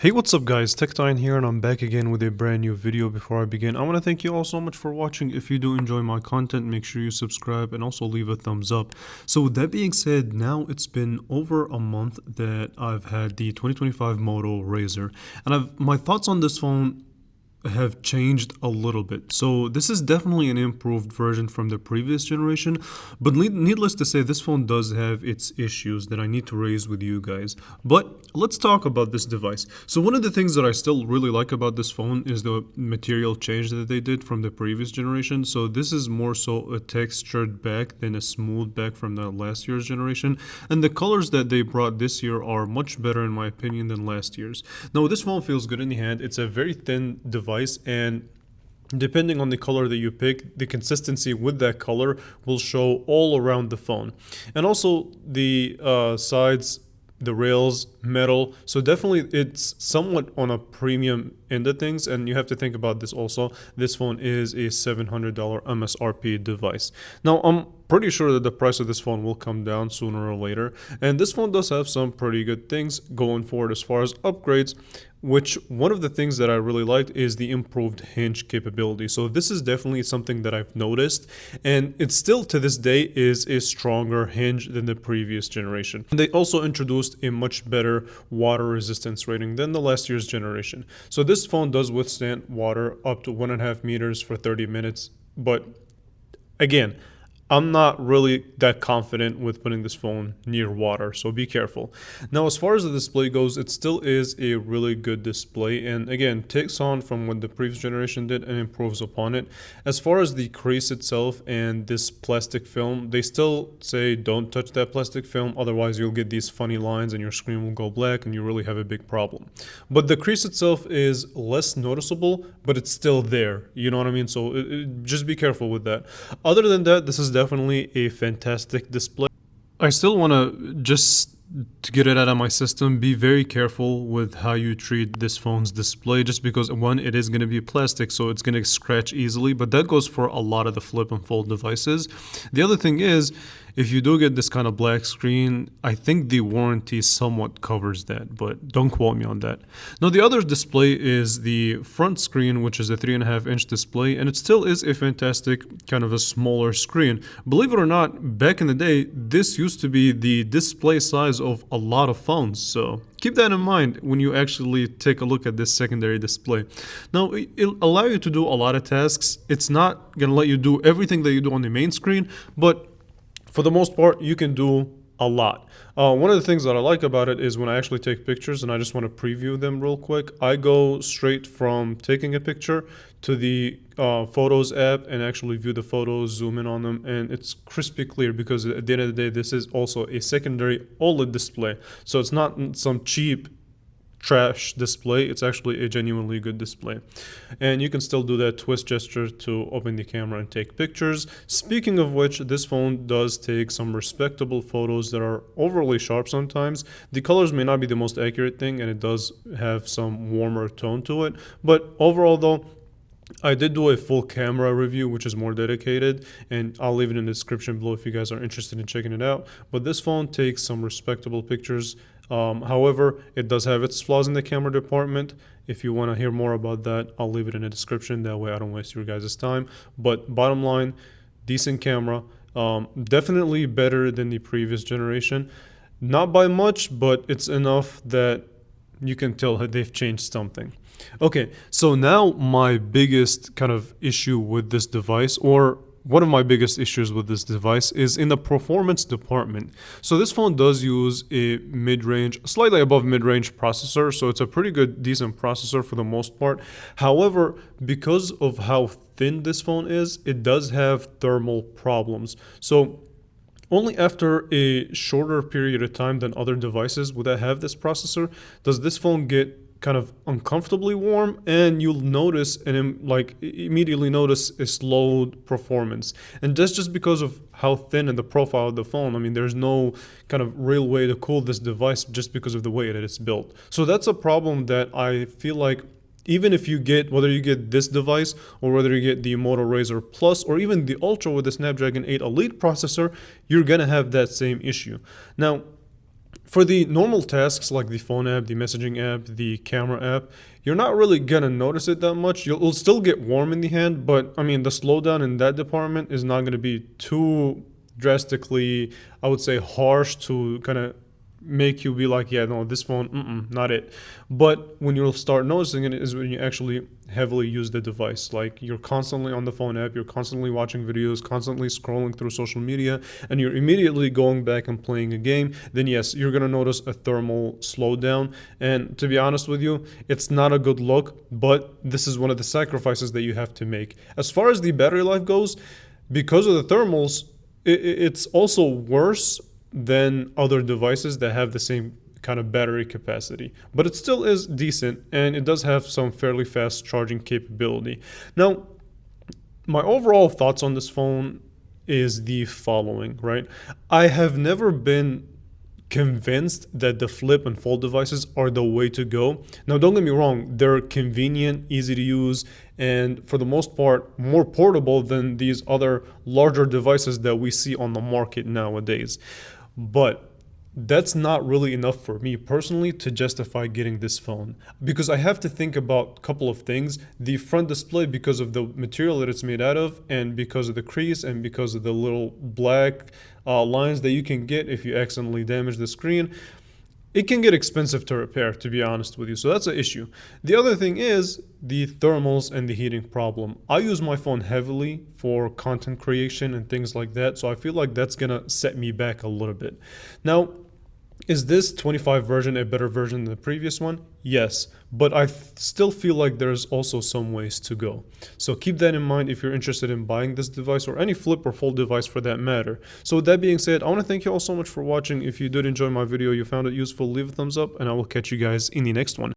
Hey, what's up guys, Tech9 here and I'm back again with a brand new video. Before I begin, I want to thank you all so much for watching. If you do enjoy my content, make sure you subscribe and also leave a thumbs up. So with that being said, now it's been over a month that I've had the 2025 Moto Razr, and my thoughts on this phone have changed a little bit. So this is definitely an improved version from the previous generation, but needless to say, this phone does have its issues that I need to raise with you guys. But let's talk about this device. So one of the things that I still really like about this phone is the material change that they did from the previous generation. So this is more so a textured back than a smooth back from the last year's generation, and the colors that they brought this year are much better in my opinion than last year's. Now this phone feels good in the hand. It's a very thin device, and depending on the color that you pick, the consistency with that color will show all around the phone. And also the sides, the rails, metal, so definitely it's somewhat on a premium end of things. And you have to think about this also, this phone is a $700 MSRP device. Now I'm pretty sure that the price of this phone will come down sooner or later, and this phone does have some pretty good things going forward as far as upgrades, which one of the things that I really liked is the improved hinge capability. So this is definitely something that I've noticed, and it still to this day is a stronger hinge than the previous generation. And they also introduced a much better water resistance rating than the last year's generation. So this phone does withstand water up to 1.5 meters for 30 minutes, but again, I'm not really that confident with putting this phone near water, so be careful. Now, as far as the display goes, it still is a really good display, and again, takes on from what the previous generation did and improves upon it. As far as the crease itself and this plastic film, they still say don't touch that plastic film, otherwise you'll get these funny lines and your screen will go black and you really have a big problem. But the crease itself is less noticeable, but it's still there, you know what I mean? So just be careful with that. Other than that, this is definitely a fantastic display. I still want to get it out of my system, be very careful with how you treat this phone's display, just because one, it is going to be plastic, so it's going to scratch easily, but that goes for a lot of the flip and fold devices. The other thing is, if you do get this kind of black screen, I think the warranty somewhat covers that, but don't quote me on that. Now, the other display is the front screen, which is a 3.5-inch display, and it still is a fantastic kind of a smaller screen. Believe it or not, back in the day, this used to be the display size of a lot of phones, so keep that in mind when you actually take a look at this secondary display. Now, it'll allow you to do a lot of tasks. It's not going to let you do everything that you do on the main screen, but for the most part, you can do a lot. One of the things that I like about it is when I actually take pictures and I just want to preview them real quick, I go straight from taking a picture to the Photos app and actually view the photos, zoom in on them, and it's crispy clear because at the end of the day, this is also a secondary OLED display. So it's not some cheap trash display, it's actually a genuinely good display. And you can still do that twist gesture to open the camera and take pictures. Speaking of which, this phone does take some respectable photos that are overly sharp sometimes. The colors may not be the most accurate thing, and it does have some warmer tone to it, but overall though, I did do a full camera review, which is more dedicated, and I'll leave it in the description below if you guys are interested in checking it out. But this phone takes some respectable pictures. However, it does have its flaws in the camera department. If you want to hear more about that, I'll leave it in the description. That way I don't waste your guys' time. But bottom line, decent camera. Definitely better than the previous generation. Not by much, but it's enough that you can tell that they've changed something. Okay, so now my biggest kind of issue with this device, or one of my biggest issues with this device, is in the performance department. So this phone does use a mid-range, slightly above mid-range processor, so it's a pretty good, decent processor for the most part. However, because of how thin this phone is, it does have thermal problems. So only after a shorter period of time than other devices would I have this processor does this phone get kind of uncomfortably warm, and you'll notice and like immediately notice a slowed performance. And that's just because of how thin and the profile of the phone. I mean, there's no kind of real way to cool this device just because of the way that it's built. So that's a problem that I feel like even if you get, whether you get this device or whether you get the Moto Razr Plus or even the Ultra with the Snapdragon 8 Elite processor, you're gonna have that same issue. Now, For the normal tasks like the phone app, the messaging app, the camera app, you're not really gonna notice it that much. You'll still get warm in the hand, but I mean, the slowdown in that department is not gonna be too drastically, I would say, harsh to kind of make you be like, yeah, no, this phone, not it. But when you'll start noticing it is when you actually heavily use the device. Like you're constantly on the phone app, you're constantly watching videos, constantly scrolling through social media, and you're immediately going back and playing a game, then yes, you're gonna notice a thermal slowdown. And to be honest with you, it's not a good look, but this is one of the sacrifices that you have to make. As far as the battery life goes, because of the thermals, it's also worse than other devices that have the same kind of battery capacity, but it still is decent, and it does have some fairly fast charging capability. Now, my overall thoughts on this phone is the following, right? I have never been convinced that the flip and fold devices are the way to go. Now, don't get me wrong, they're convenient, easy to use, and for the most part, more portable than these other larger devices that we see on the market nowadays. But that's not really enough for me personally to justify getting this phone, because I have to think about a couple of things. The front display, because of the material that it's made out of, and because of the crease, and because of the little black lines that you can get if you accidentally damage the screen, it can get expensive to repair, to be honest with you. So that's an issue. The other thing is the thermals and the heating problem. I use my phone heavily for content creation and things like that, so I feel like that's gonna set me back a little bit. Now, is this 25 version a better version than the previous one? Yes, but I still feel like there's also some ways to go. So keep that in mind if you're interested in buying this device, or any flip or fold device for that matter. So with that being said, I want to thank you all so much for watching. If you did enjoy my video, you found it useful, leave a thumbs up, and I will catch you guys in the next one.